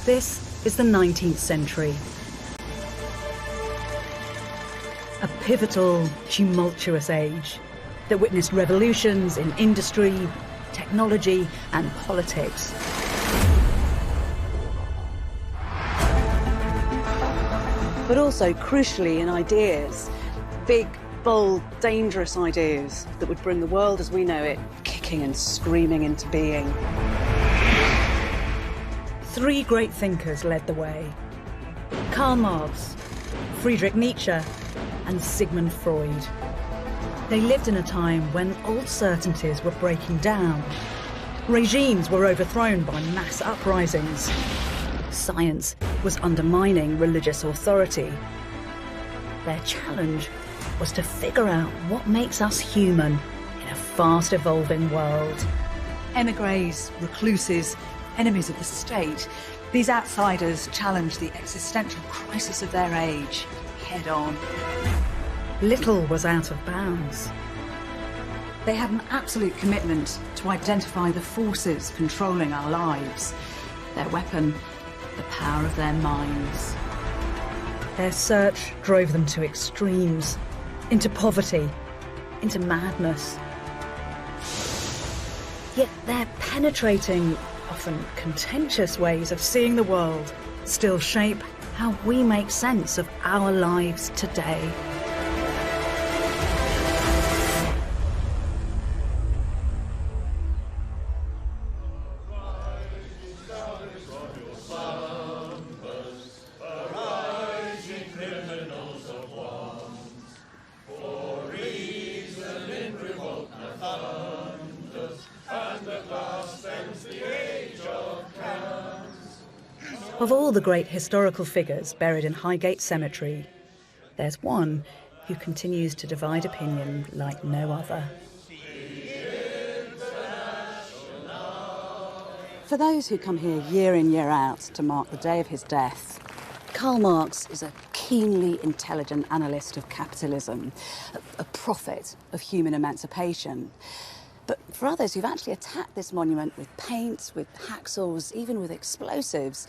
This is the 19th century. A pivotal, tumultuous age that witnessed revolutions in industry, technology and politics. But also, crucially, in ideas. Big, bold, dangerous ideas that would bring the world as we know it kicking and screaming into being. Three great thinkers led the way: Karl Marx, Friedrich Nietzsche and Sigmund Freud. They lived in a time when old certainties were breaking down. Regimes were overthrown by mass uprisings. Science was undermining religious authority. Their challenge was to figure out what makes us human in a fast-evolving world. Emigres, recluses, enemies of the state, these outsiders challenged the existential crisis of their age head-on. Little was out of bounds. They had an absolute commitment to identify the forces controlling our lives. Their weapon, the power of their minds. Their search drove them to extremes, into poverty, into madness. Yet their penetrating, often contentious ways of seeing the world still shape how we make sense of our lives today. Of all the great historical figures buried in Highgate Cemetery, there's one who continues to divide opinion like no other. For those who come here year in, year out to mark the day of his death, Karl Marx is a keenly intelligent analyst of capitalism, a prophet of human emancipation. But for others who've actually attacked this monument with paint, with hacksaws, even with explosives,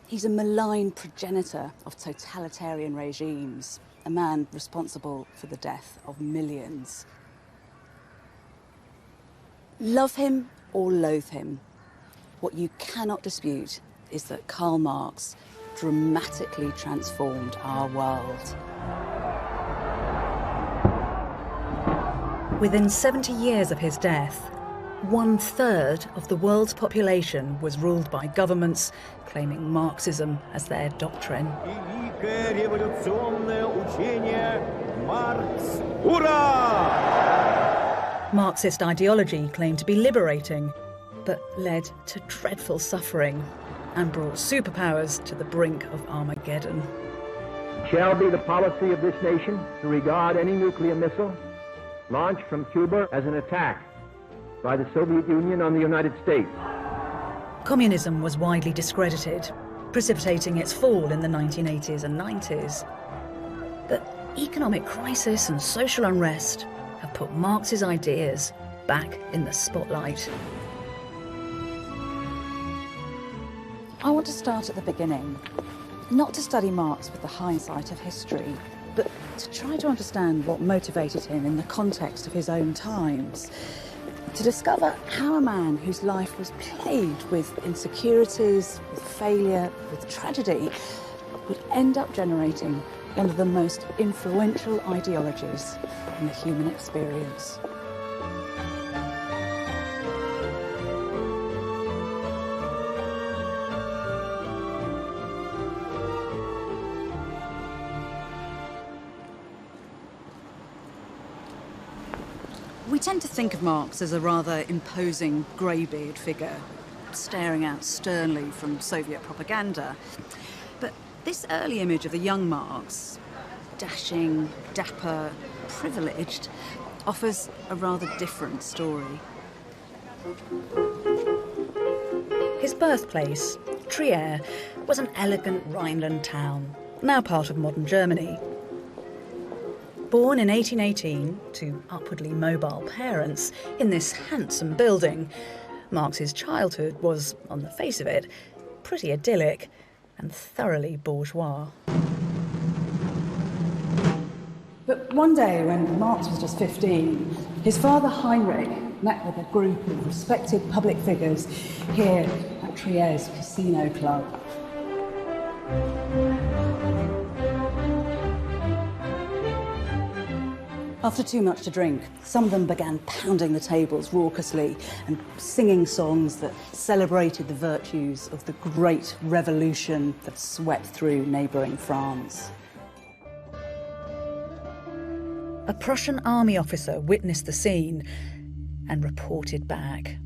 he's a malign progenitor of totalitarian regimes, a man responsible for the death of millions. Love him or loathe him, what you cannot dispute is that Karl Marx dramatically transformed our world. Within 70 years of his death, 1/3 of the world's population was ruled by governments claiming Marxism as their doctrine. Marxist ideology claimed to be liberating, but led to dreadful suffering and brought superpowers to the brink of Armageddon. It shall be the policy of this nation to regard any nuclear missile launched from Cuba as an attack by the Soviet Union on the United States. Communism was widely discredited, precipitating its fall in the 1980s and 90s. But economic crisis and social unrest have put Marx's ideas back in the spotlight. I want to start at the beginning, not to study Marx with the hindsight of history, but to try to understand what motivated him in the context of his own times. To discover how a man whose life was plagued with insecurities, with failure, with tragedy, would end up generating one of the most influential ideologies in the human experience. We tend to think of Marx as a rather imposing greybeard figure, staring out sternly from Soviet propaganda. But this early image of the young Marx, dashing, dapper, privileged, offers a rather different story. His birthplace, Trier, was an elegant Rhineland town, now part of modern Germany. Born in 1818 to upwardly mobile parents in this handsome building, Marx's childhood was, on the face of it, pretty idyllic and thoroughly bourgeois. But one day, when Marx was just 15, his father Heinrich met with a group of respected public figures here at Trier's Casino Club. After too much to drink, some of them began pounding the tables raucously and singing songs that celebrated the virtues of the great revolution that swept through neighbouring France. A Prussian army officer witnessed the scene and reported back.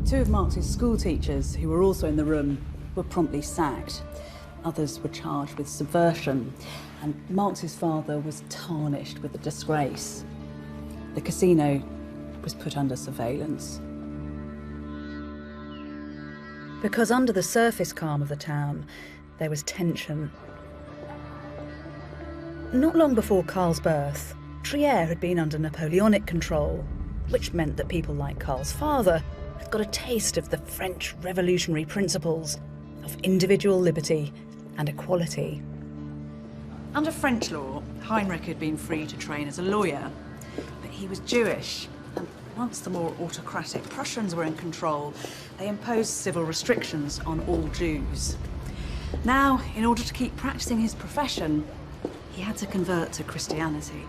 Two of Marx's school teachers, who were also in the room, were promptly sacked. Others were charged with subversion, and Marx's father was tarnished with the disgrace. The casino was put under surveillance. Because under the surface calm of the town, there was tension. Not long before Karl's birth, Trier had been under Napoleonic control, which meant that people like Karl's father had got a taste of the French revolutionary principles of individual liberty and equality. Under French law, Heinrich had been free to train as a lawyer, but he was Jewish, and once the more autocratic Prussians were in control, they imposed civil restrictions on all Jews. Now, in order to keep practicing his profession, he had to convert to Christianity.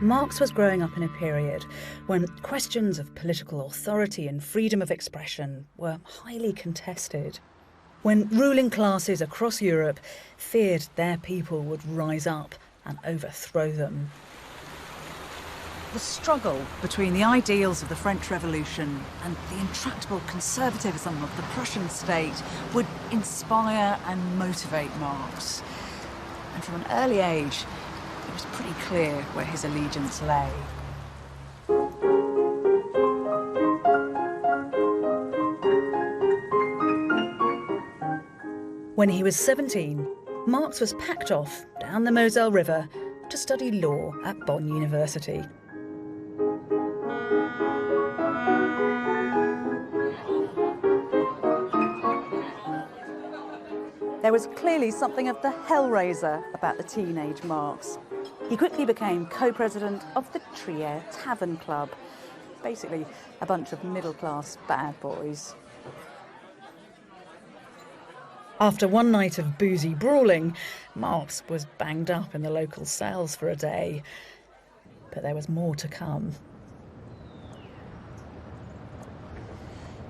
Marx was growing up in a period when questions of political authority and freedom of expression were highly contested, when ruling classes across Europe feared their people would rise up and overthrow them. The struggle between the ideals of the French Revolution and the intractable conservatism of the Prussian state would inspire and motivate Marx. And from an early age, it was pretty clear where his allegiance lay. When he was 17, Marx was packed off down the Moselle River to study law at Bonn University. There was clearly something of the hellraiser about the teenage Marx. He quickly became co-president of the Trier Tavern Club, basically a bunch of middle-class bad boys. After one night of boozy brawling, Marx was banged up in the local cells for a day. But there was more to come.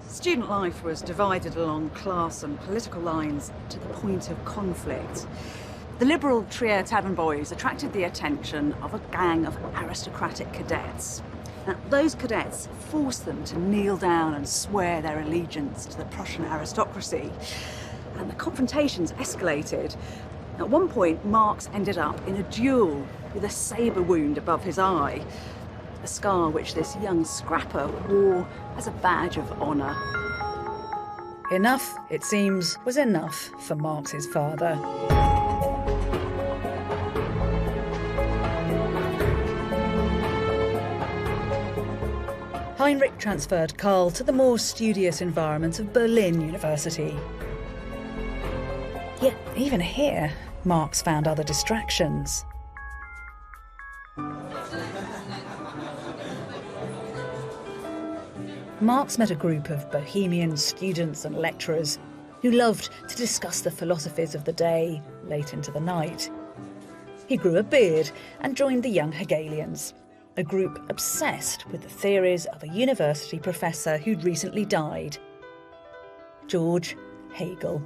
Student life was divided along class and political lines to the point of conflict. The liberal Trier Tavern boys attracted the attention of a gang of aristocratic cadets. Now, those cadets forced them to kneel down and swear their allegiance to the Prussian aristocracy. And the confrontations escalated. At one point, Marx ended up in a duel with a sabre wound above his eye, a scar which this young scrapper wore as a badge of honour. Enough, it seems, was enough for Marx's father. Heinrich transferred Karl to the more studious environment of Berlin University. Yet, even here, Marx found other distractions. Marx met a group of bohemian students and lecturers who loved to discuss the philosophies of the day late into the night. He grew a beard and joined the Young Hegelians, a group obsessed with the theories of a university professor who'd recently died, George Hegel.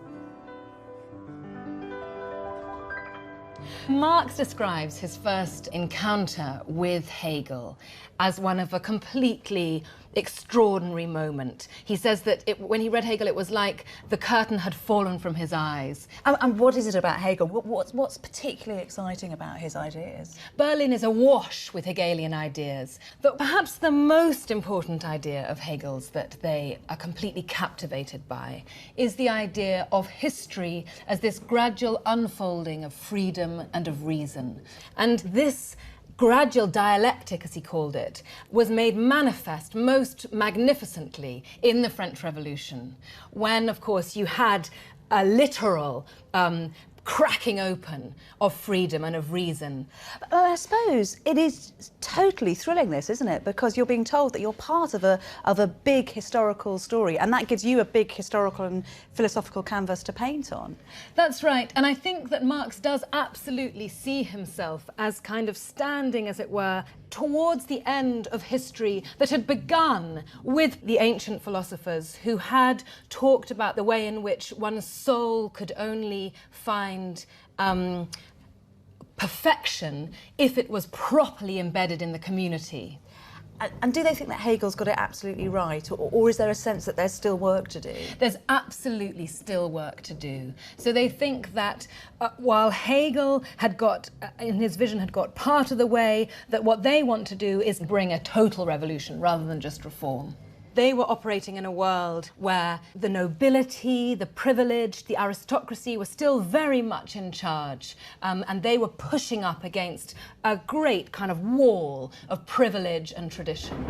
Marx describes his first encounter with Hegel as one of a completely extraordinary moment. He says that when he read Hegel, it was like the curtain had fallen from his eyes. And what is it about Hegel? What's particularly exciting about his ideas? Berlin is awash with Hegelian ideas, but perhaps the most important idea of Hegel's that they are completely captivated by is the idea of history as this gradual unfolding of freedom and of reason. And this gradual dialectic, as he called it, was made manifest most magnificently in the French Revolution, when, of course, you had a literal cracking open of freedom and of reason. I suppose it is totally thrilling, this, isn't it? Because you're being told that you're part of a big historical story, and that gives you a big historical and philosophical canvas to paint on. That's right, and I think that Marx does absolutely see himself as kind of standing, as it were, towards the end of history that had begun with the ancient philosophers who had talked about the way in which one's soul could only find perfection if it was properly embedded in the community. And do they think that Hegel's got it absolutely right, or is there a sense that there's still work to do? There's absolutely still work to do. So they think that while Hegel had got, in his vision, had got part of the way, that what they want to do is bring a total revolution rather than just reform. They were operating in a world where the nobility, the privileged, the aristocracy were still very much in charge, and they were pushing up against a great kind of wall of privilege and tradition.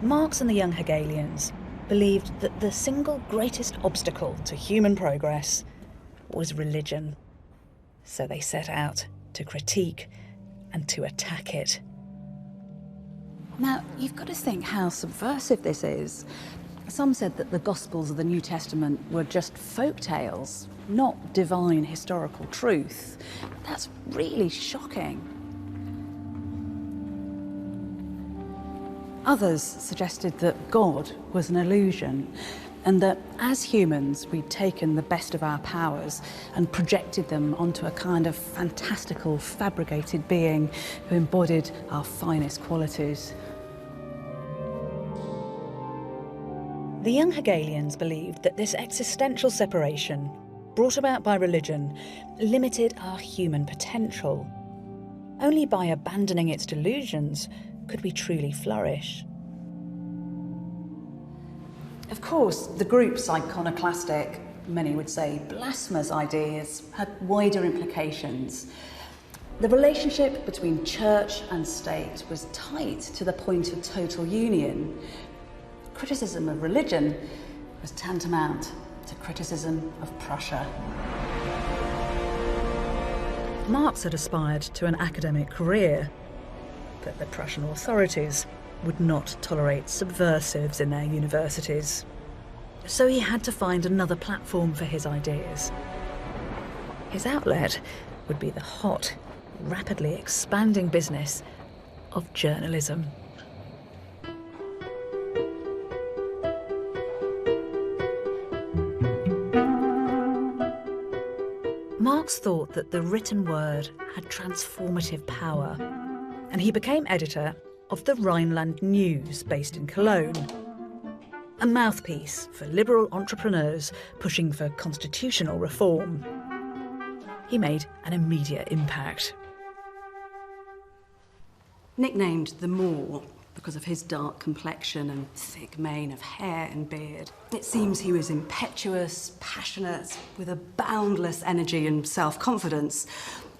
Marx and the young Hegelians believed that the single greatest obstacle to human progress was religion. So they set out to critique and to attack it. Now, you've got to think how subversive this is. Some said that the Gospels of the New Testament were just folk tales, not divine historical truth. That's really shocking. Others suggested that God was an illusion, and that as humans we'd taken the best of our powers and projected them onto a kind of fantastical, fabricated being who embodied our finest qualities. The young Hegelians believed that this existential separation, brought about by religion, limited our human potential. Only by abandoning its delusions could we truly flourish. Of course, the group's iconoclastic, many would say blasphemous ideas, had wider implications. The relationship between church and state was tight to the point of total union. Criticism of religion was tantamount to criticism of Prussia. Marx had aspired to an academic career, but the Prussian authorities would not tolerate subversives in their universities. So he had to find another platform for his ideas. His outlet would be the hot, rapidly expanding business of journalism. Marx thought that the written word had transformative power, and he became editor of the Rhineland News, based in Cologne. A mouthpiece for liberal entrepreneurs pushing for constitutional reform. He made an immediate impact. Nicknamed the Moor because of his dark complexion and thick mane of hair and beard, it seems he was impetuous, passionate, with a boundless energy and self-confidence,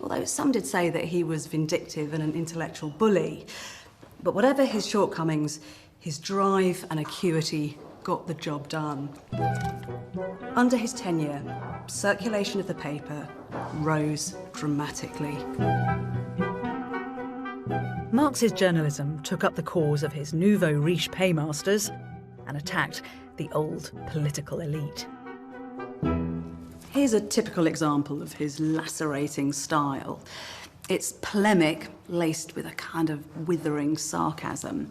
although some did say that he was vindictive and an intellectual bully. But whatever his shortcomings, his drive and acuity got the job done. Under his tenure, circulation of the paper rose dramatically. Marx's journalism took up the cause of his nouveau riche paymasters and attacked the old political elite. Here's a typical example of his lacerating style. It's polemic, laced with a kind of withering sarcasm.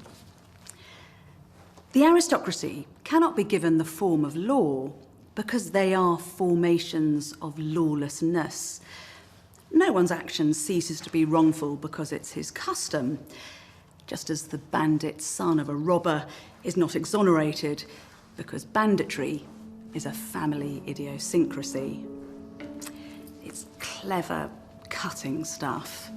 The aristocracy cannot be given the form of law because they are formations of lawlessness. No one's action ceases to be wrongful because it's his custom, just as the bandit son of a robber is not exonerated because banditry is a family idiosyncrasy. It's clever, cutting stuff.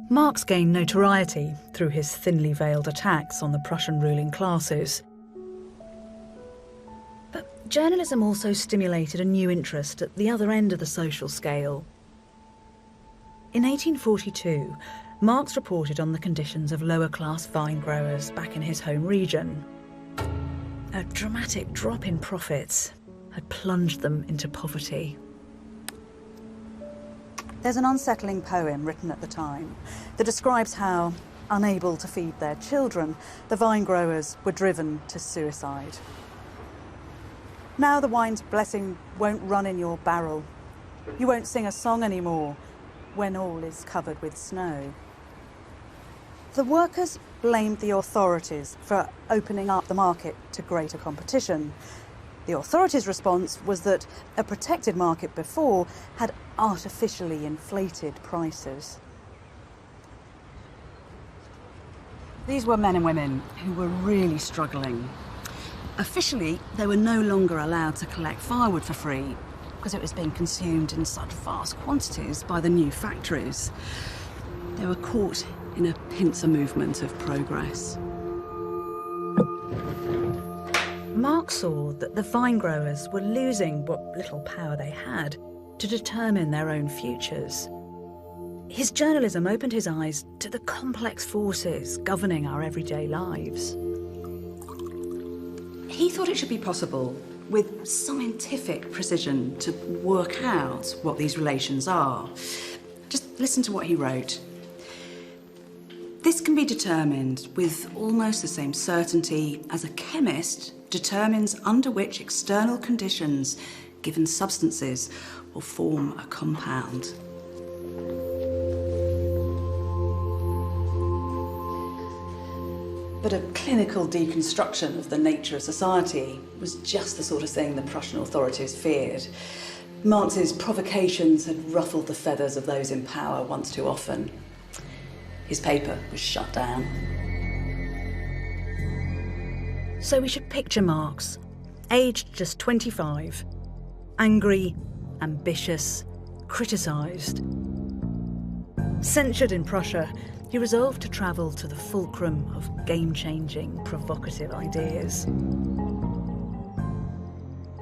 Marx gained notoriety through his thinly veiled attacks on the Prussian ruling classes. But journalism also stimulated a new interest at the other end of the social scale. In 1842, Marx reported on the conditions of lower-class vine growers back in his home region. A dramatic drop in profits had plunged them into poverty. There's an unsettling poem written at the time that describes how, unable to feed their children, the vine growers were driven to suicide. Now the wine's blessing won't run in your barrel. You won't sing a song anymore when all is covered with snow. The workers blamed the authorities for opening up the market to greater competition. The authorities' response was that a protected market before had artificially inflated prices. These were men and women who were really struggling. Officially, they were no longer allowed to collect firewood for free because it was being consumed in such vast quantities by the new factories. They were caught in a pincer movement of progress. Marx saw that the vine growers were losing what little power they had to determine their own futures. His journalism opened his eyes to the complex forces governing our everyday lives. He thought it should be possible, with scientific precision, to work out what these relations are. Just listen to what he wrote. This can be determined with almost the same certainty as a chemist determines under which external conditions given substances will form a compound. But a clinical deconstruction of the nature of society was just the sort of thing the Prussian authorities feared. Marx's provocations had ruffled the feathers of those in power once too often. His paper was shut down. So we should picture Marx, aged just 25, angry, ambitious, criticised. Censured in Prussia, he resolved to travel to the fulcrum of game-changing, provocative ideas.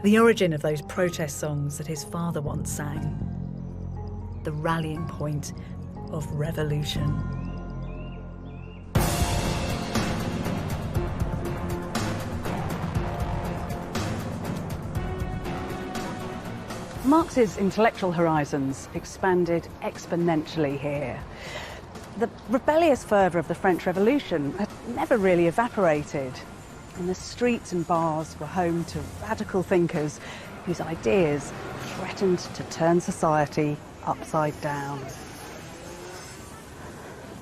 The origin of those protest songs that his father once sang. The rallying point of revolution. Marx's intellectual horizons expanded exponentially here. The rebellious fervour of the French Revolution had never really evaporated, and the streets and bars were home to radical thinkers whose ideas threatened to turn society upside down.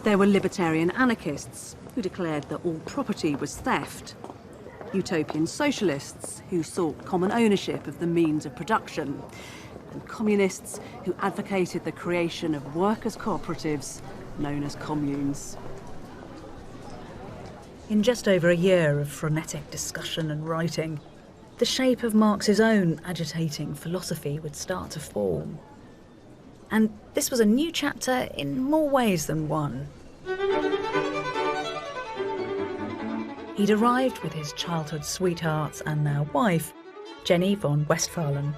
There were libertarian anarchists who declared that all property was theft, utopian socialists who sought common ownership of the means of production, and communists who advocated the creation of workers' cooperatives known as communes. In just over a year of frenetic discussion and writing, the shape of Marx's own agitating philosophy would start to form. And this was a new chapter in more ways than one. He'd arrived with his childhood sweetheart and now wife, Jenny von Westphalen.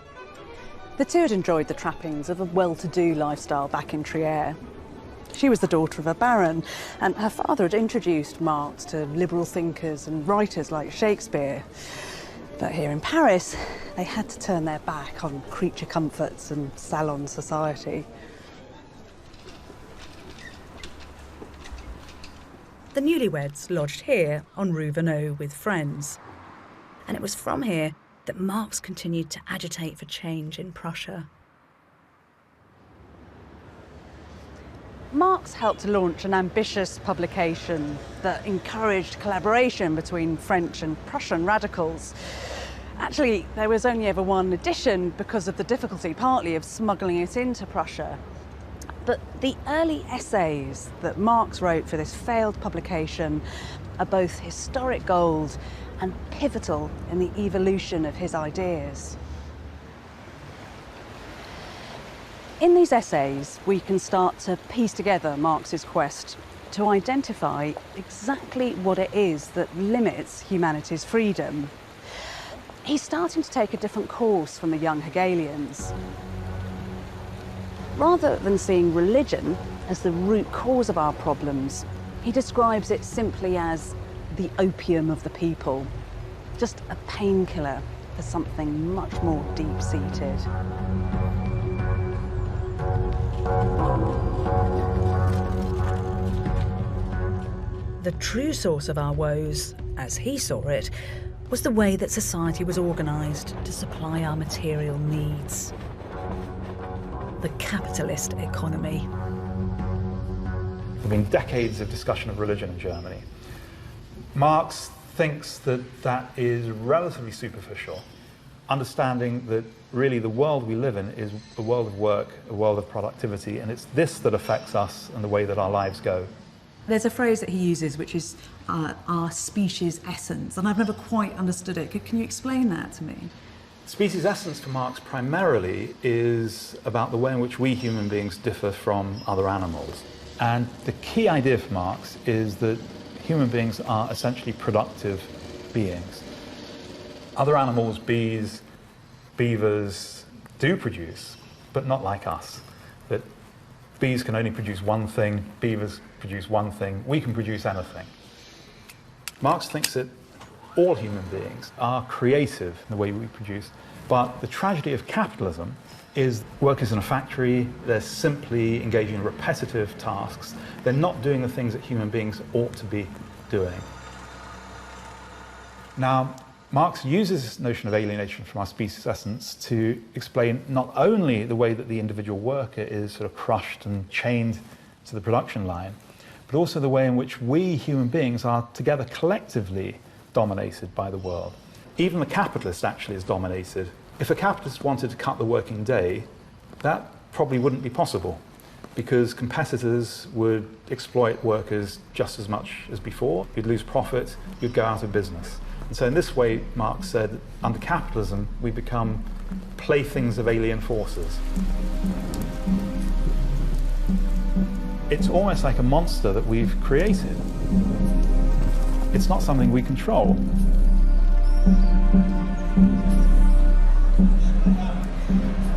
The two had enjoyed the trappings of a well-to-do lifestyle back in Trier. She was the daughter of a baron, and her father had introduced Marx to liberal thinkers and writers like Shakespeare. But here in Paris, they had to turn their back on creature comforts and salon society. The newlyweds lodged here on Rue Vanneau with friends. And it was from here that Marx continued to agitate for change in Prussia. Marx helped to launch an ambitious publication that encouraged collaboration between French and Prussian radicals. Actually, there was only ever one edition because of the difficulty, partly, of smuggling it into Prussia. But the early essays that Marx wrote for this failed publication are both historic gold and pivotal in the evolution of his ideas. In these essays, we can start to piece together Marx's quest to identify exactly what it is that limits humanity's freedom. He's starting to take a different course from the young Hegelians. Rather than seeing religion as the root cause of our problems, he describes it simply as the opium of the people, just a painkiller for something much more deep-seated. The true source of our woes, as he saw it, was the way that society was organised to supply our material needs. The capitalist economy. There have been decades of discussion of religion in Germany. Marx thinks that that is relatively superficial, understanding that really the world we live in is a world of work, a world of productivity, and it's this that affects us and the way that our lives go. There's a phrase that he uses which is our species essence, and I've never quite understood it. Can you explain that to me? Species essence for Marx primarily is about the way in which we human beings differ from other animals. And the key idea for Marx is that human beings are essentially productive beings. Other animals, bees, beavers, do produce, but not like us. That bees can only produce one thing, beavers produce one thing, we can produce anything. Marx thinks that all human beings are creative in the way we produce, but the tragedy of capitalism is workers in a factory, they're simply engaging in repetitive tasks, they're not doing the things that human beings ought to be doing. Now, Marx uses this notion of alienation from our species essence to explain not only the way that the individual worker is sort of crushed and chained to the production line, but also the way in which we human beings are together collectively dominated by the world. Even the capitalist actually is dominated. If a capitalist wanted to cut the working day, that probably wouldn't be possible because competitors would exploit workers just as much as before. You'd lose profit, you'd go out of business. And so in this way, Marx said, under capitalism, we become playthings of alien forces. It's almost like a monster that we've created. It's not something we control.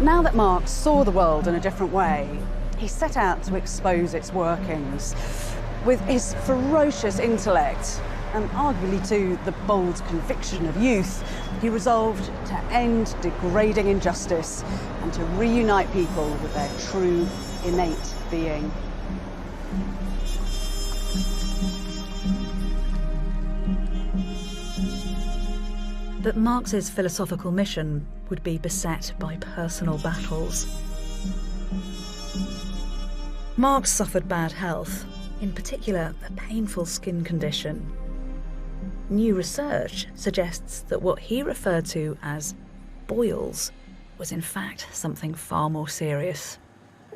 Now that Marx saw the world in a different way, he set out to expose its workings. With his ferocious intellect, and arguably too the bold conviction of youth, he resolved to end degrading injustice and to reunite people with their true, innate being. But Marx's philosophical mission would be beset by personal battles. Marx suffered bad health, in particular a painful skin condition. New research suggests that what he referred to as boils was in fact something far more serious.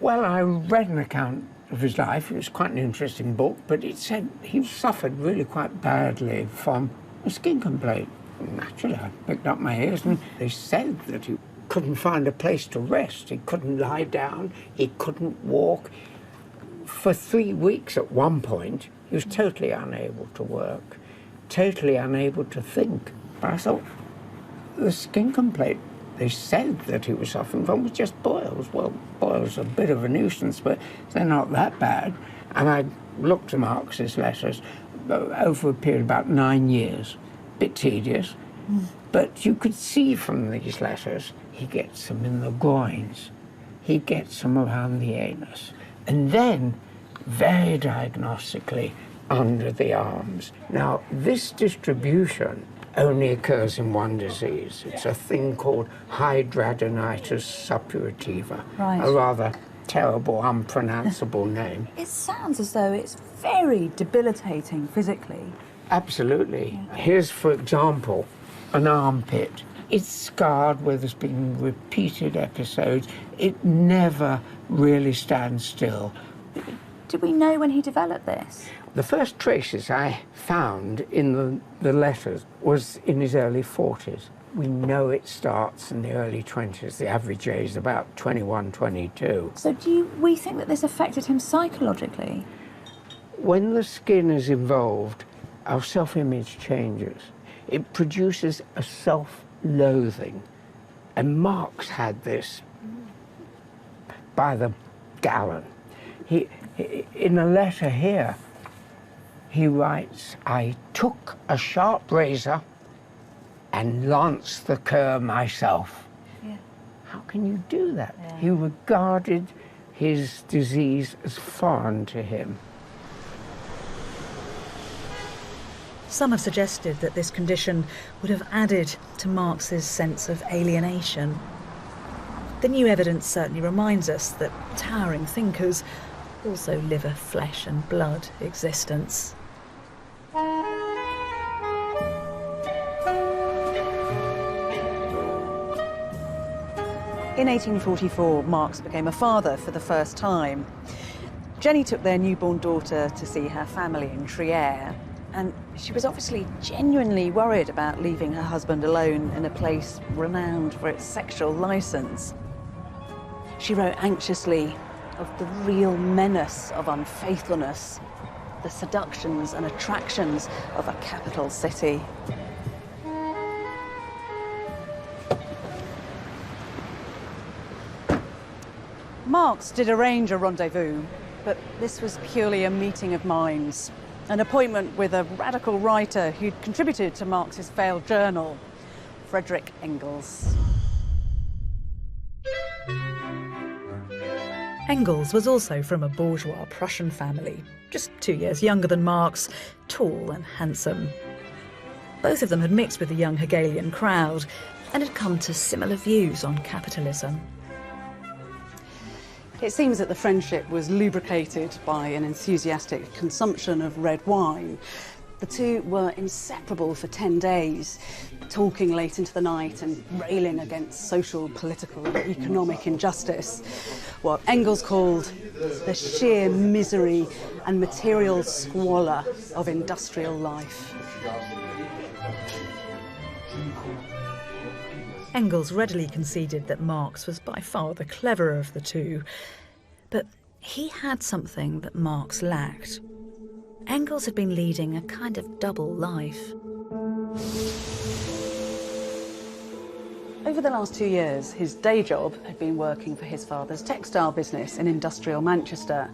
Well, I read an account of his life. It was quite an interesting book, but it said he suffered really quite badly from a skin complaint. Naturally, I picked up my ears and they said that he couldn't find a place to rest. He couldn't lie down, he couldn't walk. For 3 weeks at one point, he was totally unable to work, totally unable to think. But I thought, the skin complaint they said that he was suffering from was just boils. Well, boils are a bit of a nuisance, but they're not that bad. And I looked at Marx's letters over a period of about 9 years. Bit tedious, but you could see from these letters he gets them in the groins, he gets them around the anus, and then, very diagnostically, under the arms. Now, this distribution only occurs in one disease. It's a thing called hidradenitis suppurativa, a rather terrible, unpronounceable name. It sounds as though it's very debilitating physically. Absolutely. Here's, for example, an armpit. It's scarred where there's been repeated episodes. It never really stands still. Did we know when he developed this? The first traces I found in the letters was in his early 40s. We know it starts in the early 20s. The average age is about 21, 22. So we think that this affected him psychologically? When the skin is involved, our self-image changes. It produces a loathing. And Marx had this by the gallon. He, in a letter here, he writes, "I took a sharp razor and lanced the cur myself." Yeah. How can you do that? Yeah. He regarded his disease as foreign to him. Some have suggested that this condition would have added to Marx's sense of alienation. The new evidence certainly reminds us that towering thinkers also live a flesh and blood existence. In 1844, Marx became a father for the first time. Jenny took their newborn daughter to see her family in Trier, and she was obviously genuinely worried about leaving her husband alone in a place renowned for its sexual license. She wrote anxiously of the real menace of unfaithfulness, the seductions and attractions of a capital city. Marx did arrange a rendezvous, but this was purely a meeting of minds, an appointment with a radical writer who'd contributed to Marx's failed journal, Friedrich Engels. Engels was also from a bourgeois Prussian family, just 2 years younger than Marx, tall and handsome. Both of them had mixed with the young Hegelian crowd and had come to similar views on capitalism. It seems that the friendship was lubricated by an enthusiastic consumption of red wine. The two were inseparable for 10 days, talking late into the night and railing against social, political, and economic injustice, what Engels called the sheer misery and material squalor of industrial life. Engels readily conceded that Marx was by far the cleverer of the two, but he had something that Marx lacked. Engels had been leading a kind of double life. Over the last 2 years, his day job had been working for his father's textile business in industrial Manchester.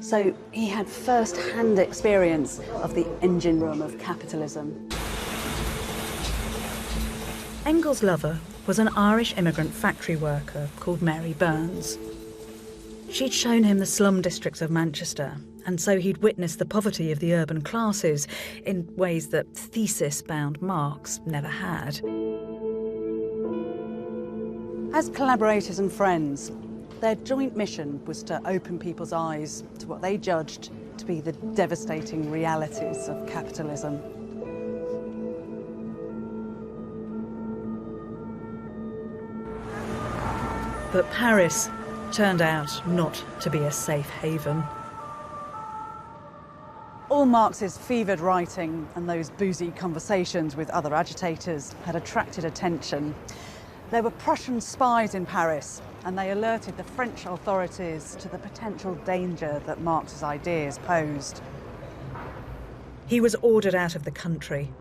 So he had first-hand experience of the engine room of capitalism. Engels' lover was an Irish immigrant factory worker called Mary Burns. She'd shown him the slum districts of Manchester, and so he'd witnessed the poverty of the urban classes in ways that thesis-bound Marx never had. As collaborators and friends, their joint mission was to open people's eyes to what they judged to be the devastating realities of capitalism. But Paris turned out not to be a safe haven. All Marx's fevered writing and those boozy conversations with other agitators had attracted attention. There were Prussian spies in Paris, and they alerted the French authorities to the potential danger that Marx's ideas posed. He was ordered out of the country.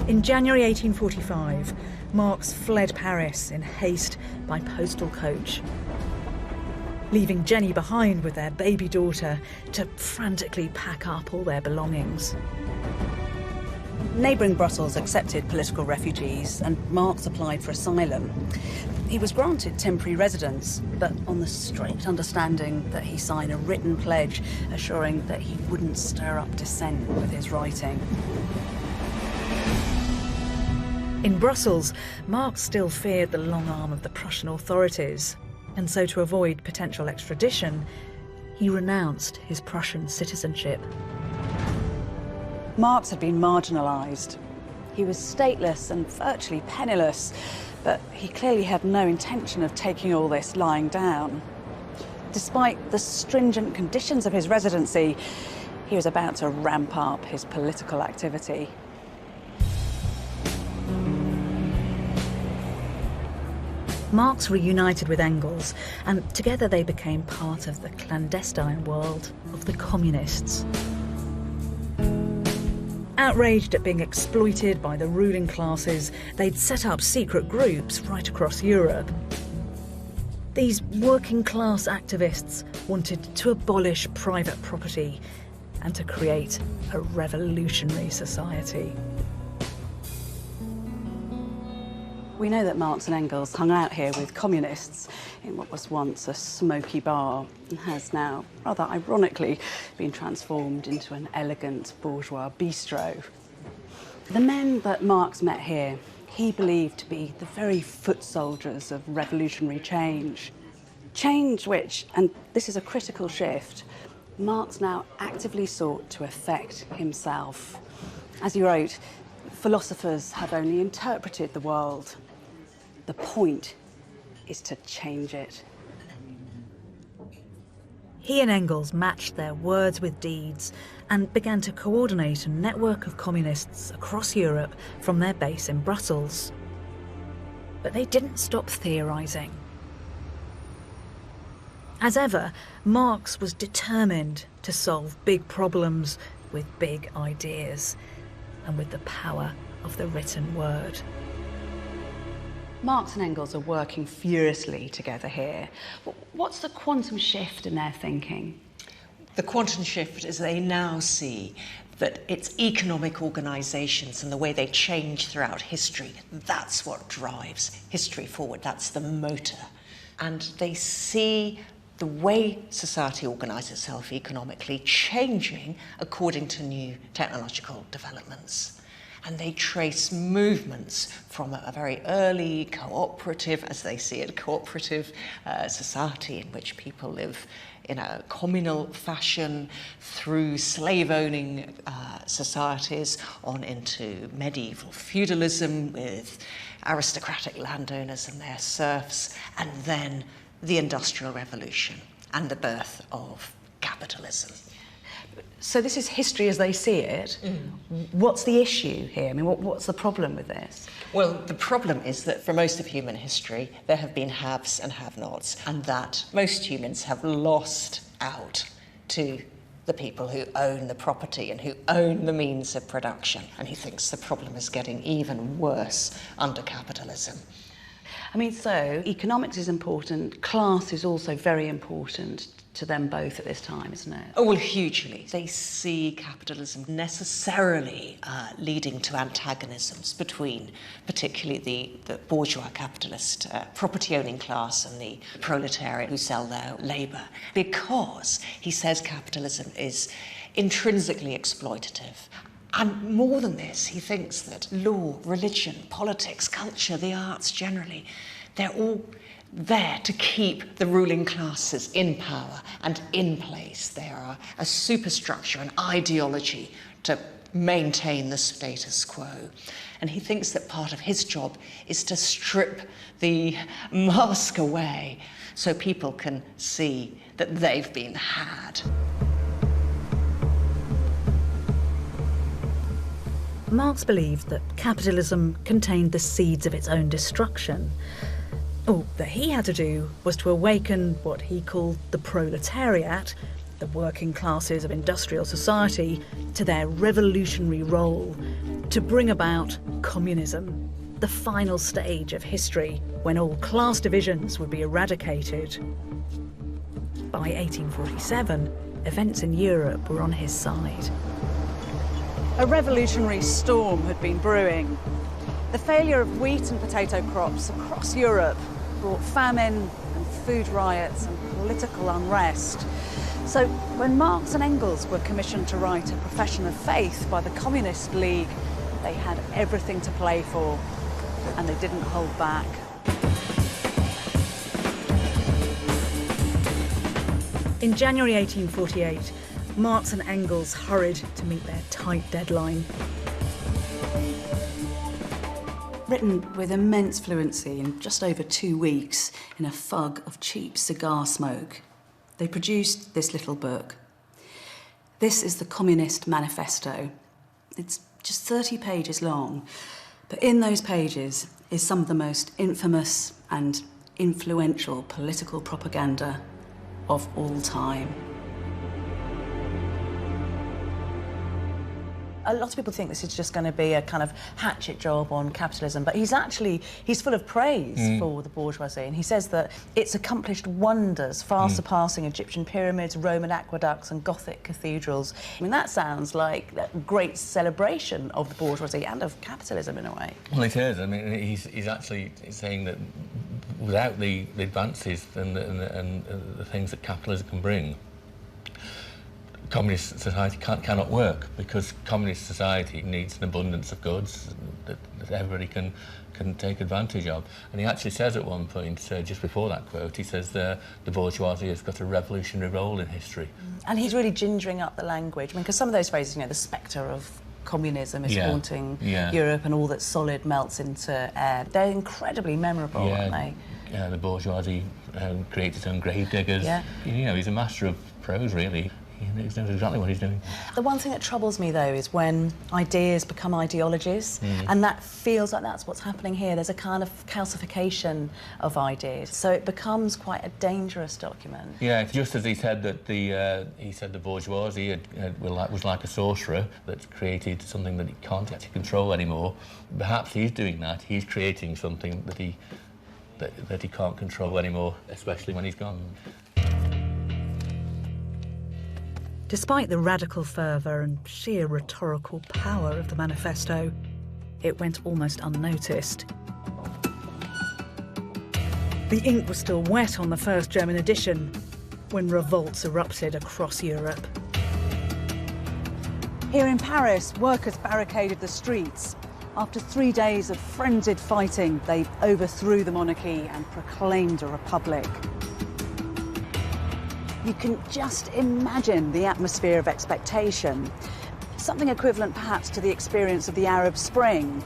In January 1845, Marx fled Paris in haste by postal coach, leaving Jenny behind with their baby daughter to frantically pack up all their belongings. Neighbouring Brussels accepted political refugees, and Marx applied for asylum. He was granted temporary residence, but on the strict understanding that he sign a written pledge assuring that he wouldn't stir up dissent with his writing. In Brussels, Marx still feared the long arm of the Prussian authorities, and so to avoid potential extradition, he renounced his Prussian citizenship. Marx had been marginalised. He was stateless and virtually penniless, but he clearly had no intention of taking all this lying down. Despite the stringent conditions of his residency, he was about to ramp up his political activity. Marx reunited with Engels, and together they became part of the clandestine world of the communists. Outraged at being exploited by the ruling classes, they'd set up secret groups right across Europe. These working-class activists wanted to abolish private property and to create a revolutionary society. We know that Marx and Engels hung out here with communists in what was once a smoky bar and has now, rather ironically, been transformed into an elegant bourgeois bistro. The men that Marx met here, he believed to be the very foot soldiers of revolutionary change. Change which, and this is a critical shift, Marx now actively sought to effect himself. As he wrote, philosophers have only interpreted the world. The point is to change it. He and Engels matched their words with deeds and began to coordinate a network of communists across Europe from their base in Brussels. But they didn't stop theorising. As ever, Marx was determined to solve big problems with big ideas and with the power of the written word. Marx and Engels are working furiously together here. What's the quantum shift in their thinking? The quantum shift is they now see that it's economic organisations and the way they change throughout history, that's what drives history forward, that's the motor. And they see the way society organises itself economically changing according to new technological developments. And they trace movements from a very early cooperative, as they see it, cooperative society in which people live in a communal fashion through slave-owning societies on into medieval feudalism with aristocratic landowners and their serfs, and then the Industrial Revolution and the birth of capitalism. So this is history as they see it. What's the issue here? I mean, what's the problem with this? Well, the problem is that for most of human history, there have been haves and have-nots, and that most humans have lost out to the people who own the property and who own the means of production. And he thinks the problem is getting even worse under capitalism. I mean, so economics is important, class is also very important to them both at this time, isn't it? Oh, well, hugely. They see capitalism necessarily leading to antagonisms between particularly the bourgeois capitalist property-owning class and the proletariat who sell their labour, because he says capitalism is intrinsically exploitative. And more than this, he thinks that law, religion, politics, culture, the arts generally, they're all there to keep the ruling classes in power and in place. They are a superstructure, an ideology to maintain the status quo. And he thinks that part of his job is to strip the mask away so people can see that they've been had. Marx believed that capitalism contained the seeds of its own destruction. All that he had to do was to awaken what he called the proletariat, the working classes of industrial society, to their revolutionary role, to bring about communism, the final stage of history when all class divisions would be eradicated. By 1847, events in Europe were on his side. A revolutionary storm had been brewing. The failure of wheat and potato crops across Europe brought famine and food riots and political unrest. So when Marx and Engels were commissioned to write a profession of faith by the Communist League, they had everything to play for, and they didn't hold back. In January 1848, Marx and Engels hurried to meet their tight deadline. Written with immense fluency in just over 2 weeks in a fug of cheap cigar smoke, they produced this little book. This is the Communist Manifesto. It's just 30 pages long, but in those pages is some of the most infamous and influential political propaganda of all time. A lot of people think this is just going to be a kind of hatchet job on capitalism, but he's full of praise for the bourgeoisie, and he says that it's accomplished wonders far surpassing Egyptian pyramids, Roman aqueducts and Gothic cathedrals. I mean, that sounds like a great celebration of the bourgeoisie and of capitalism in a way. Well, it is. I mean, he's actually saying that without the advances and the things that capitalism can bring, communist society cannot work, because communist society needs an abundance of goods that everybody can take advantage of. And he actually says at one point, just before that quote, he says the bourgeoisie has got a revolutionary role in history. And he's really gingering up the language. I mean, because some of those phrases, you know, the spectre of communism is haunting Europe and all that's solid melts into air. They're incredibly memorable, aren't they? Yeah, the bourgeoisie creates its own grave diggers. Yeah. You know, he's a master of prose, really. He knows exactly what he's doing. The one thing that troubles me, though, is when ideas become ideologies, and that feels like that's what's happening here. There's a kind of calcification of ideas, so it becomes quite a dangerous document. Yeah, just as he said that the bourgeoisie was like a sorcerer that created something that he can't actually control anymore. Perhaps he's doing that. He's creating something that he can't control anymore, especially when he's gone. Despite the radical fervour and sheer rhetorical power of the manifesto, it went almost unnoticed. The ink was still wet on the first German edition when revolts erupted across Europe. Here in Paris, workers barricaded the streets. After 3 days of frenzied fighting, they overthrew the monarchy and proclaimed a republic. You can just imagine the atmosphere of expectation. Something equivalent perhaps to the experience of the Arab Spring.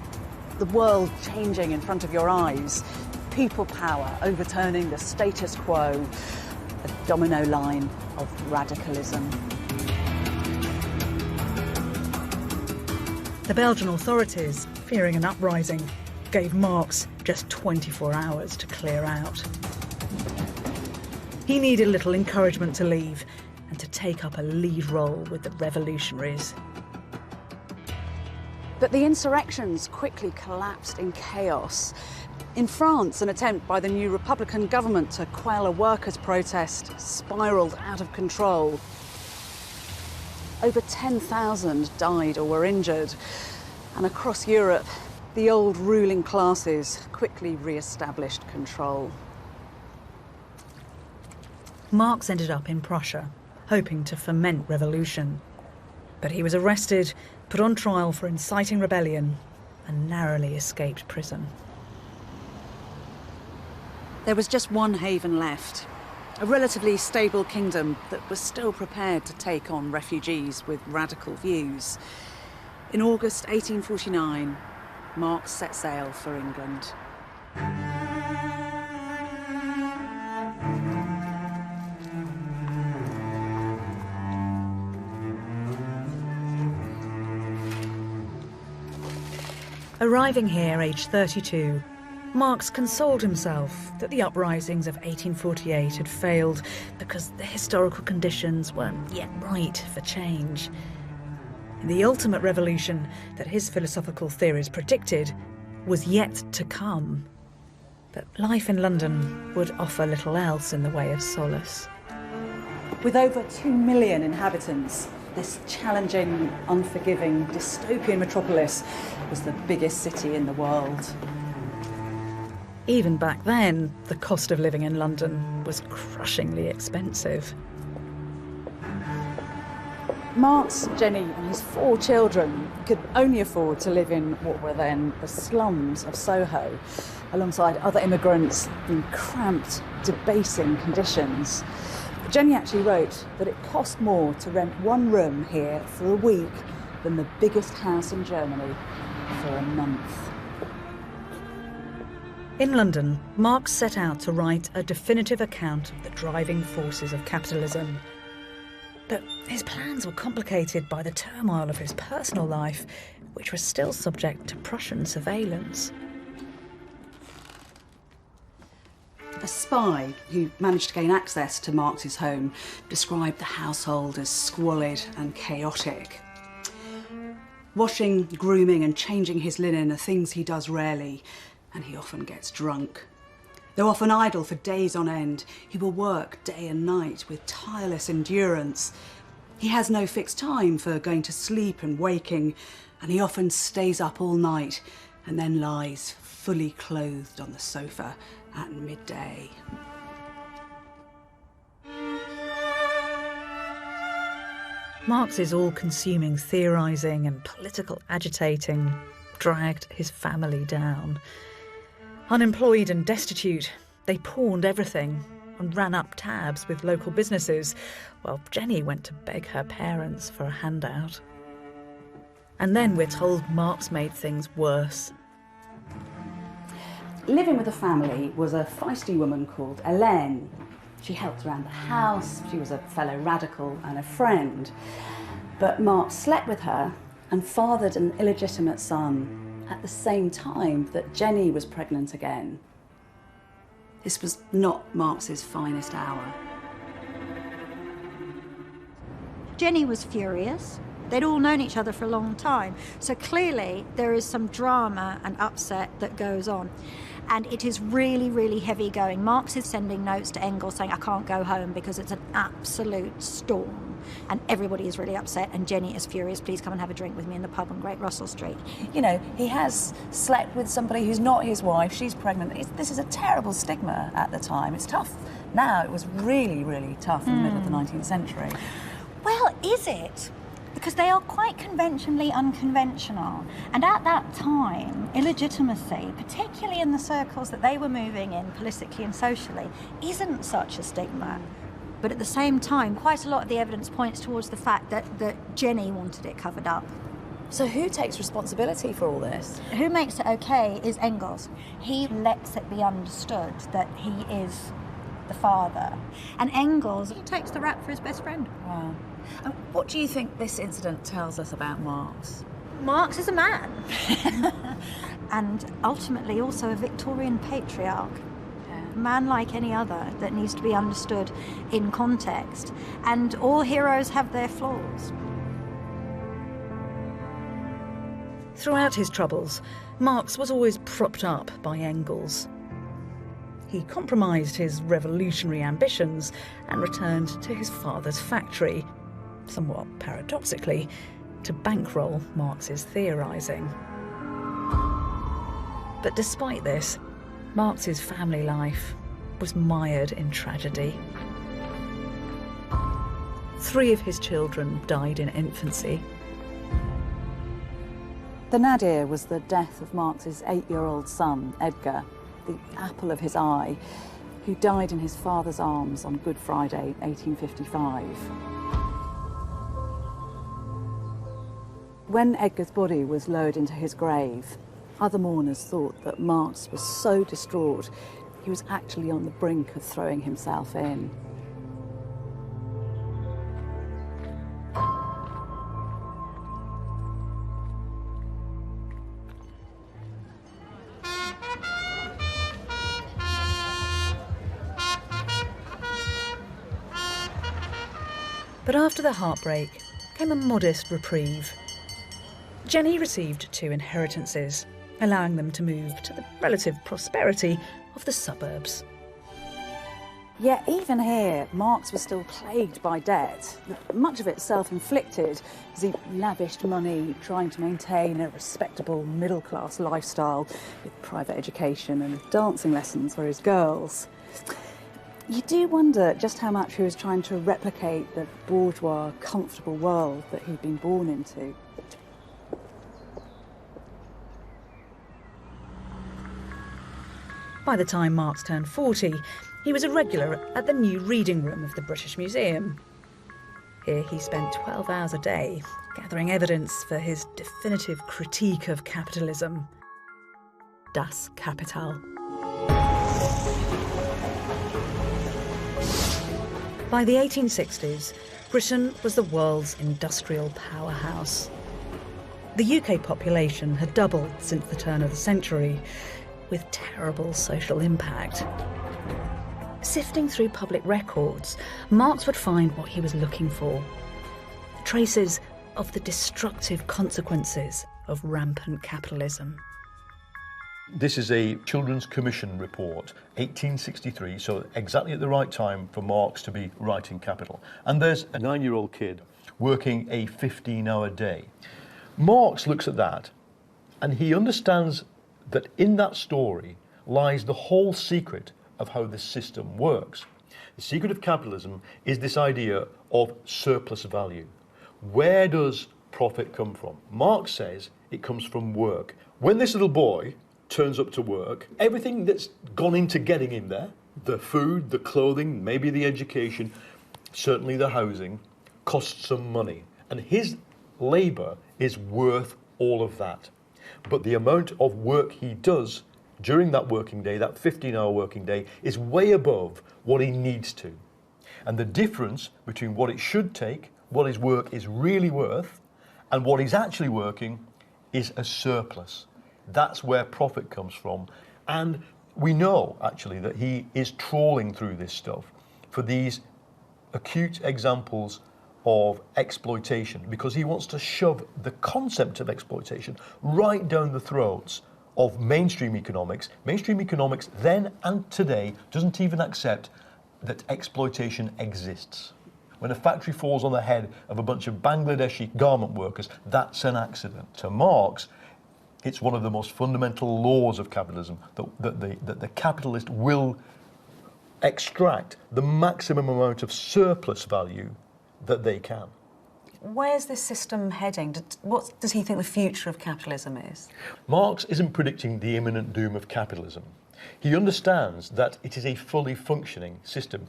The world changing in front of your eyes. People power overturning the status quo. A domino line of radicalism. The Belgian authorities, fearing an uprising, gave Marx just 24 hours to clear out. He needed little encouragement to leave and to take up a lead role with the revolutionaries. But the insurrections quickly collapsed in chaos. In France, an attempt by the new Republican government to quell a workers' protest spiralled out of control. Over 10,000 died or were injured. And across Europe, the old ruling classes quickly re-established control. Marx ended up in Prussia, hoping to foment revolution. But he was arrested, put on trial for inciting rebellion, and narrowly escaped prison. There was just one haven left, a relatively stable kingdom that was still prepared to take on refugees with radical views. In August 1849, Marx set sail for England. Arriving here aged 32, Marx consoled himself that the uprisings of 1848 had failed because the historical conditions weren't yet right for change. The ultimate revolution that his philosophical theories predicted was yet to come. But life in London would offer little else in the way of solace. With over 2 million inhabitants, this challenging, unforgiving, dystopian metropolis was the biggest city in the world. Even back then, the cost of living in London was crushingly expensive. Marx, Jenny and his 4 children could only afford to live in what were then the slums of Soho, alongside other immigrants in cramped, debasing conditions. Jenny actually wrote that it cost more to rent one room here for a week than the biggest house in Germany for a month. In London, Marx set out to write a definitive account of the driving forces of capitalism. But his plans were complicated by the turmoil of his personal life, which was still subject to Prussian surveillance. A A spy who managed to gain access to Marx's home described the household as squalid and chaotic. Washing, grooming and changing his linen are things he does rarely, and he often gets drunk. Though often idle for days on end, he will work day and night with tireless endurance. He has no fixed time for going to sleep and waking, and he often stays up all night and then lies fully clothed on the sofa at midday. Marx's all-consuming theorising and political agitating dragged his family down. Unemployed and destitute, they pawned everything and ran up tabs with local businesses, while Jenny went to beg her parents for a handout. And then we're told Marx made things worse. Living with the family was a feisty woman called Hélène. She helped around the house, she was a fellow radical and a friend. But Marx slept with her and fathered an illegitimate son at the same time that Jenny was pregnant again. This was not Marx's finest hour. Jenny was furious. They'd all known each other for a long time, so clearly there is some drama and upset that goes on. And it is really, really heavy going. Marx is sending notes to Engels saying, I can't go home because it's an absolute storm. And everybody is really upset, and Jenny is furious. Please come and have a drink with me in the pub on Great Russell Street. You know, he has slept with somebody who's not his wife, she's pregnant. This is a terrible stigma at the time. It's tough now. It was really, really tough in the middle of the 19th century. Well, is it? Because they are quite conventionally unconventional. And at that time, illegitimacy, particularly in the circles that they were moving in politically and socially, isn't such a stigma. But at the same time, quite a lot of the evidence points towards the fact that Jenny wanted it covered up. So who takes responsibility for all this? Who makes it okay is Engels. He lets it be understood that he is the father. And Engels, he takes the rap for his best friend. Wow. And what do you think this incident tells us about Marx? Marx is a man. And ultimately also a Victorian patriarch. A man like any other that needs to be understood in context. And all heroes have their flaws. Throughout his troubles, Marx was always propped up by Engels. He compromised his revolutionary ambitions and returned to his father's factory, somewhat paradoxically, to bankroll Marx's theorising. But despite this, Marx's family life was mired in tragedy. 3 of his children died in infancy. The nadir was the death of Marx's 8-year-old son, Edgar, the apple of his eye, who died in his father's arms on Good Friday, 1855. When Edgar's body was lowered into his grave, other mourners thought that Marx was so distraught he was actually on the brink of throwing himself in. But after the heartbreak came a modest reprieve. Jenny received 2 inheritances, allowing them to move to the relative prosperity of the suburbs. Yet even here, Marx was still plagued by debt, much of it self-inflicted, as he lavished money trying to maintain a respectable middle-class lifestyle with private education and dancing lessons for his girls. You do wonder just how much he was trying to replicate the bourgeois, comfortable world that he'd been born into. By the time Marx turned 40, he was a regular at the new reading room of the British Museum. Here he spent 12 hours a day gathering evidence for his definitive critique of capitalism, Das Kapital. By the 1860s, Britain was the world's industrial powerhouse. The UK population had doubled since the turn of the century, with terrible social impact. Sifting through public records, Marx would find what he was looking for: traces of the destructive consequences of rampant capitalism. This is a Children's Commission report, 1863, so exactly at the right time for Marx to be writing Capital. And there's a 9-year-old kid working a 15-hour day. Marx looks at that and he understands that in that story lies the whole secret of how the system works. The secret of capitalism is this idea of surplus value. Where does profit come from? Marx says it comes from work. When this little boy turns up to work, everything that's gone into getting him there, the food, the clothing, maybe the education, certainly the housing, costs some money. And his labour is worth all of that. But the amount of work he does during that working day, that 15-hour working day, is way above what he needs to. And the difference between what it should take, what his work is really worth, and what he's actually working is a surplus. That's where profit comes from. And we know, actually, that he is trawling through this stuff for these acute examples of exploitation, because he wants to shove the concept of exploitation right down the throats of mainstream economics. Mainstream economics then and today doesn't even accept that exploitation exists. When a factory falls on the head of a bunch of Bangladeshi garment workers, that's an accident. To Marx, it's one of the most fundamental laws of capitalism that the capitalist will extract the maximum amount of surplus value that they can. Where's this system heading? What does he think the future of capitalism is? Marx isn't predicting the imminent doom of capitalism. He understands that it is a fully functioning system,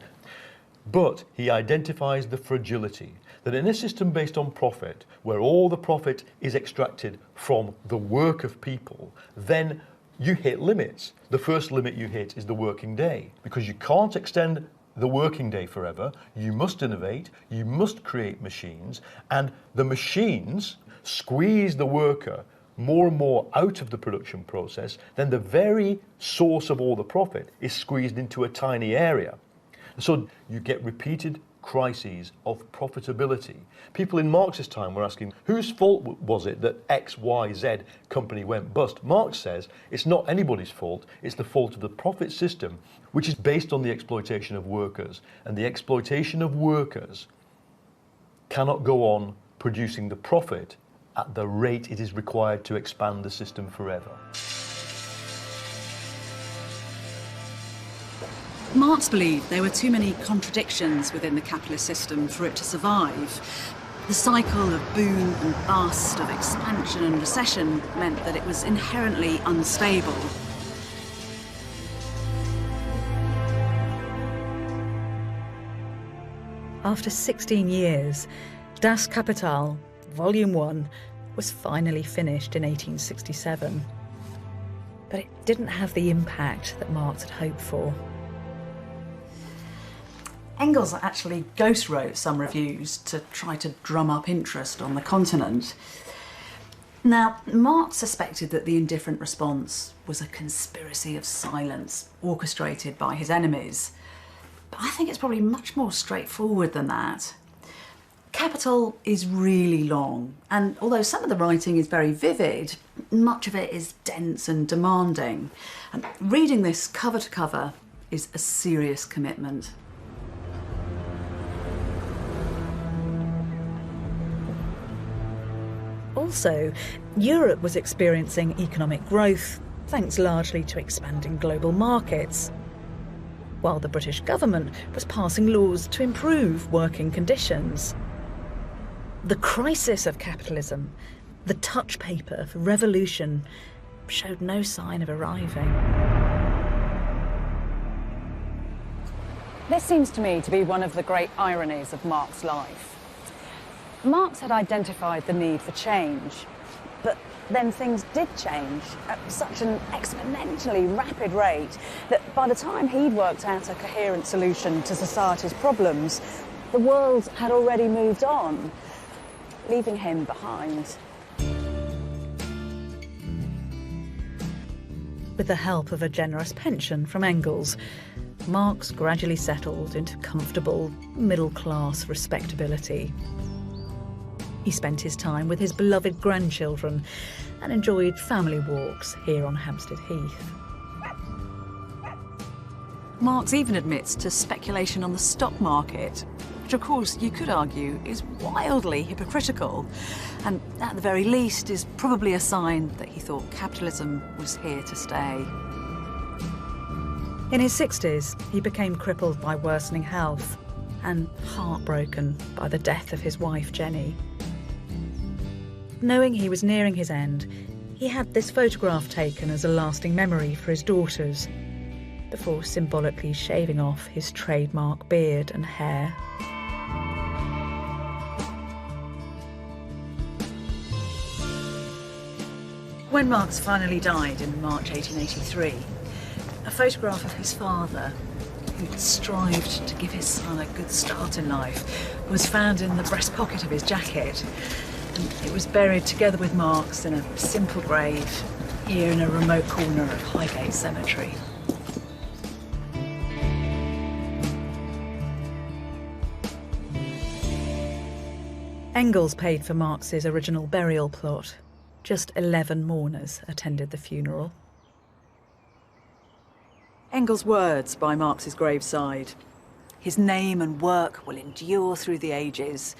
but he identifies the fragility that in a system based on profit, where all the profit is extracted from the work of people, then you hit limits. The first limit you hit is the working day, because you can't extend the working day forever. You must innovate, you must create machines, and the machines squeeze the worker more and more out of the production process. Then the very source of all the profit is squeezed into a tiny area. So you get repeated crises of profitability. People in Marx's time were asking, whose fault was it that X, Y, Z company went bust? Marx says it's not anybody's fault, it's the fault of the profit system, which is based on the exploitation of workers. And the exploitation of workers cannot go on producing the profit at the rate it is required to expand the system forever. Marx believed there were too many contradictions within the capitalist system for it to survive. The cycle of boom and bust, of expansion and recession, meant that it was inherently unstable. After 16 years, Das Kapital, Volume 1, was finally finished in 1867. But it didn't have the impact that Marx had hoped for. Engels actually ghostwrote some reviews to try to drum up interest on the continent. Now, Marx suspected that the indifferent response was a conspiracy of silence orchestrated by his enemies. But I think it's probably much more straightforward than that. Capital is really long, and although some of the writing is very vivid, much of it is dense and demanding. And reading this cover to cover is a serious commitment. Also, Europe was experiencing economic growth, thanks largely to expanding global markets, while the British government was passing laws to improve working conditions. The crisis of capitalism, the touch paper for revolution, showed no sign of arriving. This seems to me to be one of the great ironies of Marx's life. Marx had identified the need for change, but then things did change at such an exponentially rapid rate that by the time he'd worked out a coherent solution to society's problems, the world had already moved on, leaving him behind. With the help of a generous pension from Engels, Marx gradually settled into comfortable, middle-class respectability. He spent his time with his beloved grandchildren and enjoyed family walks here on Hampstead Heath. Marx even admits to speculation on the stock market, which of course you could argue is wildly hypocritical, and at the very least is probably a sign that he thought capitalism was here to stay. In his 60s, he became crippled by worsening health and heartbroken by the death of his wife, Jenny. Knowing he was nearing his end, he had this photograph taken as a lasting memory for his daughters, before symbolically shaving off his trademark beard and hair. When Marx finally died in March 1883, a photograph of his father, who'd strived to give his son a good start in life, was found in the breast pocket of his jacket. And it was buried together with Marx in a simple grave here in a remote corner of Highgate Cemetery. Engels paid for Marx's original burial plot. Just 11 mourners attended the funeral. Engels' words by Marx's graveside, "His name and work will endure through the ages,"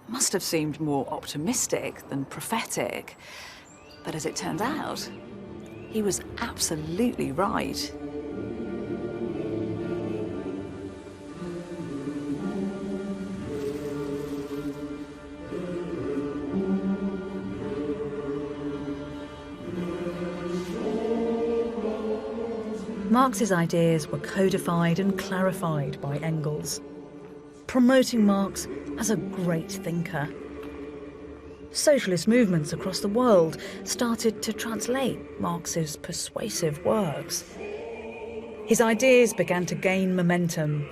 must have seemed more optimistic than prophetic. But as it turned out, he was absolutely right. Marx's ideas were codified and clarified by Engels, promoting Marx as a great thinker. Socialist movements across the world started to translate Marx's persuasive works. His ideas began to gain momentum.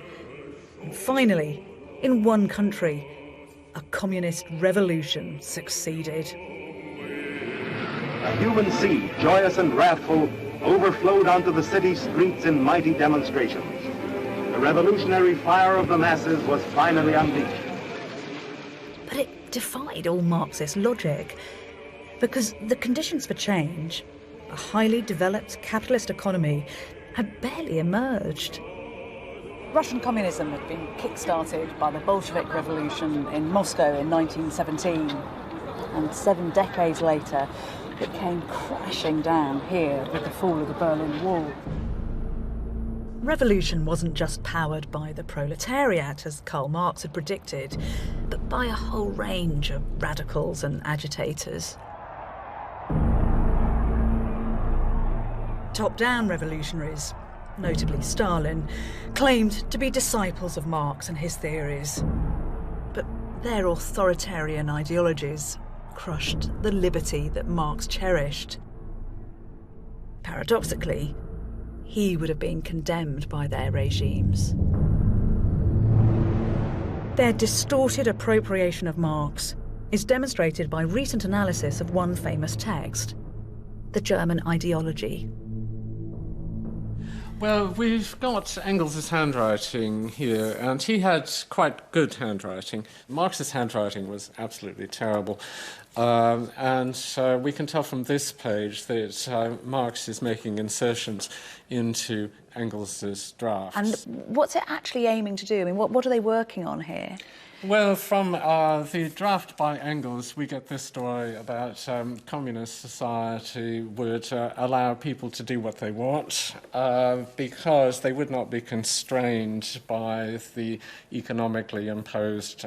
And finally, in one country, a communist revolution succeeded. A human sea, joyous and wrathful, overflowed onto the city streets in mighty demonstrations. The revolutionary fire of the masses was finally unleashed. But it defied all Marxist logic, because the conditions for change, a highly developed capitalist economy, had barely emerged. Russian communism had been kick-started by the Bolshevik Revolution in Moscow in 1917, and 7 decades later, it came crashing down here with the fall of the Berlin Wall. Revolution wasn't just powered by the proletariat, as Karl Marx had predicted, but by a whole range of radicals and agitators. Top-down revolutionaries, notably Stalin, claimed to be disciples of Marx and his theories. But their authoritarian ideologies crushed the liberty that Marx cherished. Paradoxically, he would have been condemned by their regimes. Their distorted appropriation of Marx is demonstrated by recent analysis of one famous text, the German ideology. Well, we've got Engels' handwriting here, and he had quite good handwriting. Marx's handwriting was absolutely terrible. And we can tell from this page that Marx is making insertions into Engels' drafts. And what's it actually aiming to do? I mean, what are they working on here? Well, from the draft by Engels, we get this story about communist society would allow people to do what they want because they would not be constrained by the economically imposed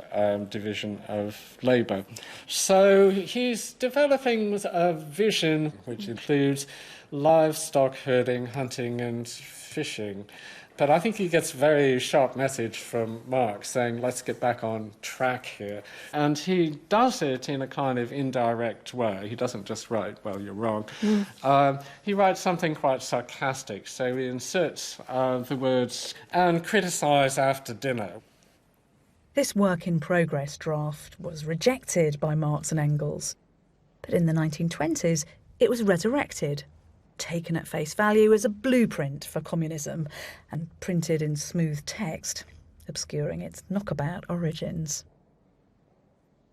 division of labour. So he's developing a vision which includes livestock herding, hunting and fishing. But I think he gets a very sharp message from Marx saying, let's get back on track here. And he does it in a kind of indirect way. He doesn't just write, well, you're wrong. He writes something quite sarcastic. So he inserts the words, and criticise after dinner. This work-in-progress draft was rejected by Marx and Engels. But in the 1920s, it was resurrected taken at face value as a blueprint for communism and printed in smooth text, obscuring its knockabout origins.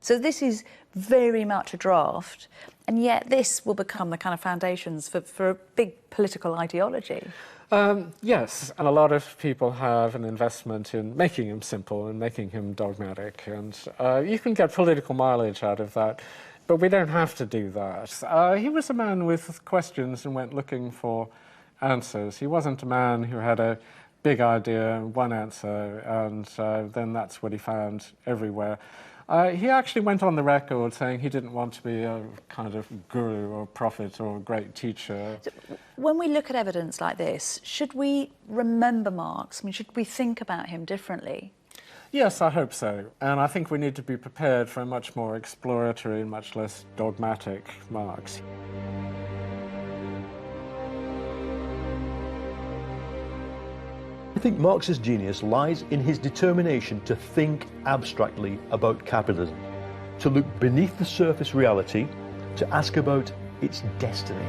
So this is very much a draft, and yet this will become the kind of foundations for a big political ideology. Yes, and a lot of people have an investment in making him simple and making him dogmatic, and you can get political mileage out of that, but we don't have to do that. He was a man with questions and went looking for answers. He wasn't a man who had a big idea and one answer, and then that's what he found everywhere. He actually went on the record saying he didn't want to be a kind of guru or prophet or a great teacher. When we look at evidence like this, should we remember Marx? I mean, should we think about him differently? Yes, I hope so. And I think we need to be prepared for a much more exploratory and much less dogmatic Marx. I think Marx's genius lies in his determination to think abstractly about capitalism, to look beneath the surface reality, to ask about its destiny.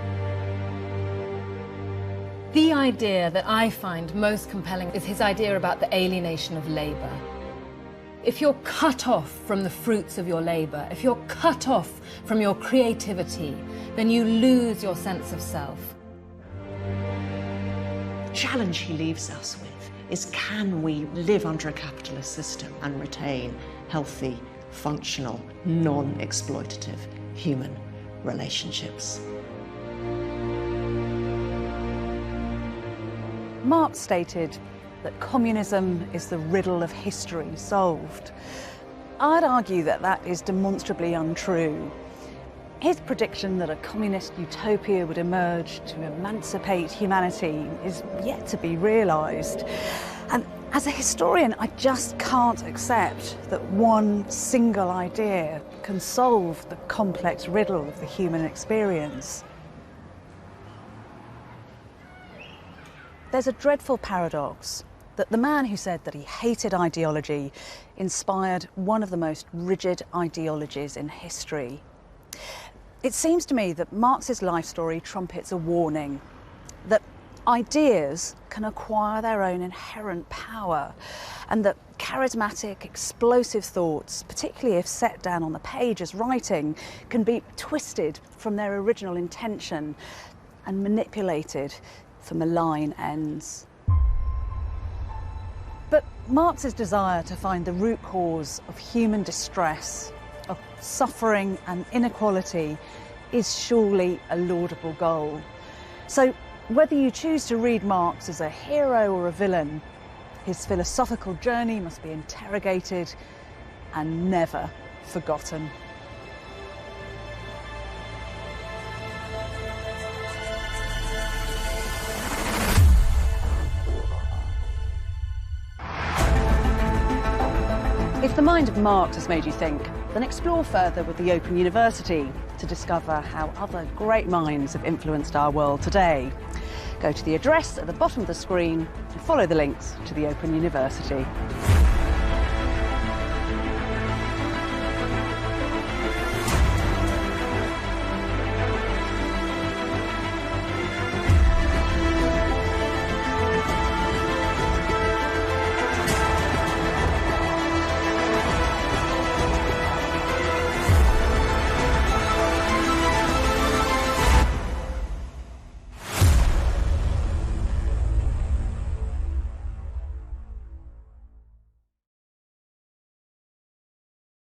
The idea that I find most compelling is his idea about the alienation of labour. If you're cut off from the fruits of your labour, if you're cut off from your creativity, then you lose your sense of self. The challenge he leaves us with is, can we live under a capitalist system and retain healthy, functional, non-exploitative human relationships? Marx stated that communism is the riddle of history solved. I'd argue that that is demonstrably untrue. His prediction that a communist utopia would emerge to emancipate humanity is yet to be realised. And as a historian, I just can't accept that one single idea can solve the complex riddle of the human experience. There's a dreadful paradox that the man who said that he hated ideology inspired one of the most rigid ideologies in history. It seems to me that Marx's life story trumpets a warning that ideas can acquire their own inherent power, and that charismatic, explosive thoughts, particularly if set down on the page as writing, can be twisted from their original intention and manipulated for malign ends. But Marx's desire to find the root cause of human distress, of suffering and inequality, is surely a laudable goal. So whether you choose to read Marx as a hero or a villain, his philosophical journey must be interrogated and never forgotten. If the mind of Marx has made you think, then explore further with the Open University to discover how other great minds have influenced our world today. Go to the address at the bottom of the screen and follow the links to the Open University.